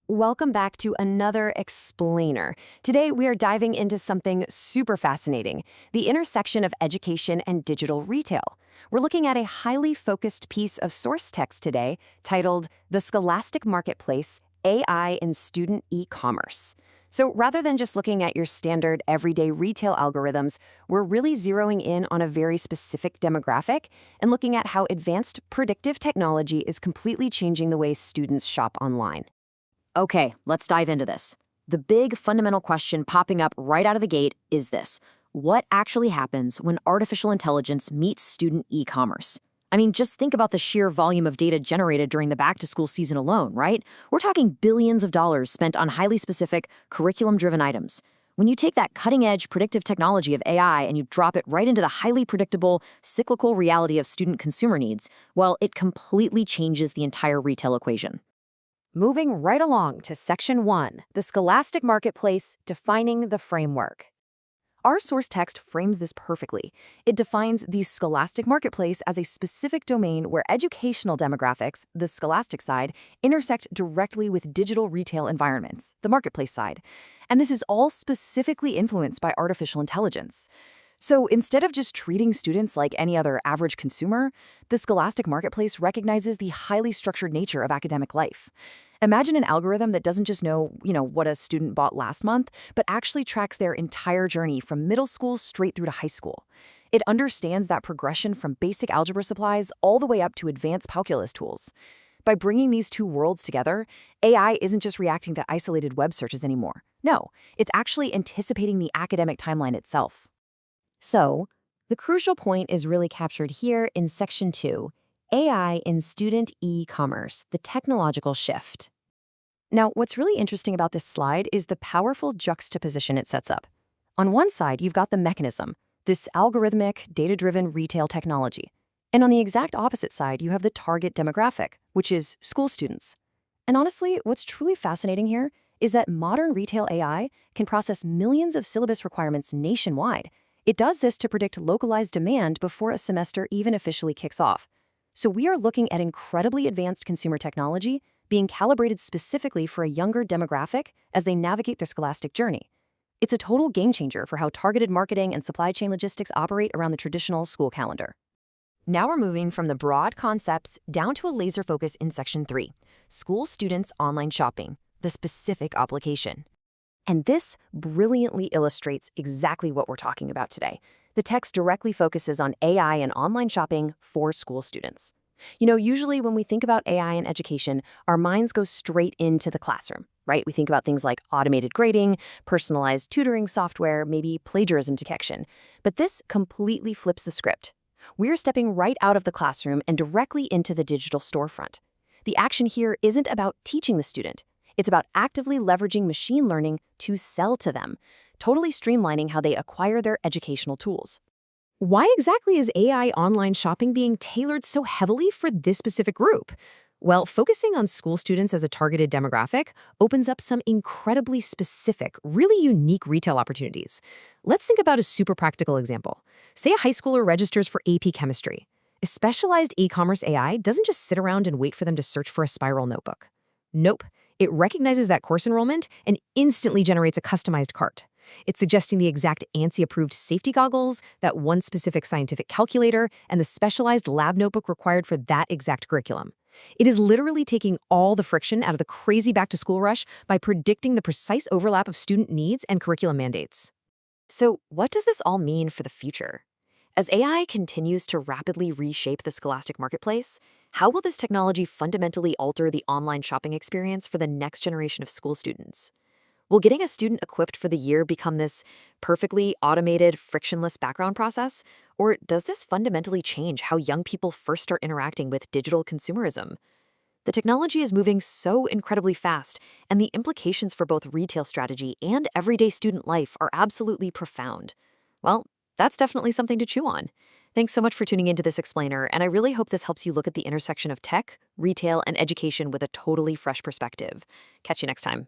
Welcome back to another explainer. Today, we are diving into something super fascinating, the intersection of education and digital retail. We're looking at a highly focused piece of source text today titled The Scholastic Marketplace, AI in Student E-Commerce. So rather than just looking at your standard everyday retail algorithms, we're really zeroing in on a very specific demographic and looking at how advanced predictive technology is completely changing the way students shop online. Okay, let's dive into this. The big fundamental question popping up right out of the gate is this. What actually happens when artificial intelligence meets student e-commerce? I mean, just think about the sheer volume of data generated during the back-to-school season alone, right? We're talking billions of dollars spent on highly specific, curriculum-driven items. When you take that cutting-edge predictive technology of AI and you drop it right into the highly predictable, cyclical reality of student consumer needs, well, it completely changes the entire retail equation. Moving right along to Section 1, the Scholastic Marketplace, defining the framework. Our source text frames this perfectly. It defines the Scholastic Marketplace as a specific domain where educational demographics, the scholastic side, intersect directly with digital retail environments, the marketplace side. And this is all specifically influenced by artificial intelligence. So instead of just treating students like any other average consumer, the Scholastic Marketplace recognizes the highly structured nature of academic life. Imagine an algorithm that doesn't just know, what a student bought last month, but actually tracks their entire journey from middle school straight through to high school. It understands that progression from basic algebra supplies all the way up to advanced calculus tools. By bringing these two worlds together, AI isn't just reacting to isolated web searches anymore. No, it's actually anticipating the academic timeline itself. So, the crucial point is really captured here in Section 2, AI in Student E-Commerce, the technological shift. Now, what's really interesting about this slide is the powerful juxtaposition it sets up. On one side, you've got the mechanism, this algorithmic, data-driven retail technology. And on the exact opposite side, you have the target demographic, which is school students. And honestly, what's truly fascinating here is that modern retail AI can process millions of syllabus requirements nationwide. It does this to predict localized demand before a semester even officially kicks off. So we are looking at incredibly advanced consumer technology being calibrated specifically for a younger demographic as they navigate their scholastic journey. It's a total game changer for how targeted marketing and supply chain logistics operate around the traditional school calendar. Now we're moving from the broad concepts down to a laser focus in Section 3, School Students Online Shopping, the specific application. And this brilliantly illustrates exactly what we're talking about today. The text directly focuses on AI and online shopping for school students. Usually when we think about AI in education, our minds go straight into the classroom, right? We think about things like automated grading, personalized tutoring software, maybe plagiarism detection. But this completely flips the script. We're stepping right out of the classroom and directly into the digital storefront. The action here isn't about teaching the student. It's about actively leveraging machine learning to sell to them, totally streamlining how they acquire their educational tools. Why exactly is AI online shopping being tailored so heavily for this specific group? Well, focusing on school students as a targeted demographic opens up some incredibly specific, really unique retail opportunities. Let's think about a super practical example. Say a high schooler registers for AP chemistry. A specialized e-commerce AI doesn't just sit around and wait for them to search for a spiral notebook. Nope. It recognizes that course enrollment and instantly generates a customized cart. It's suggesting the exact ANSI-approved safety goggles, that one specific scientific calculator, and the specialized lab notebook required for that exact curriculum. It is literally taking all the friction out of the crazy back-to-school rush by predicting the precise overlap of student needs and curriculum mandates. So, what does this all mean for the future? As AI continues to rapidly reshape the scholastic marketplace, how will this technology fundamentally alter the online shopping experience for the next generation of school students? Will getting a student equipped for the year become this perfectly automated, frictionless background process? Or does this fundamentally change how young people first start interacting with digital consumerism? The technology is moving so incredibly fast, and the implications for both retail strategy and everyday student life are absolutely profound. Well, that's definitely something to chew on. Thanks so much for tuning into this explainer, and I really hope this helps you look at the intersection of tech, retail, and education with a totally fresh perspective. Catch you next time.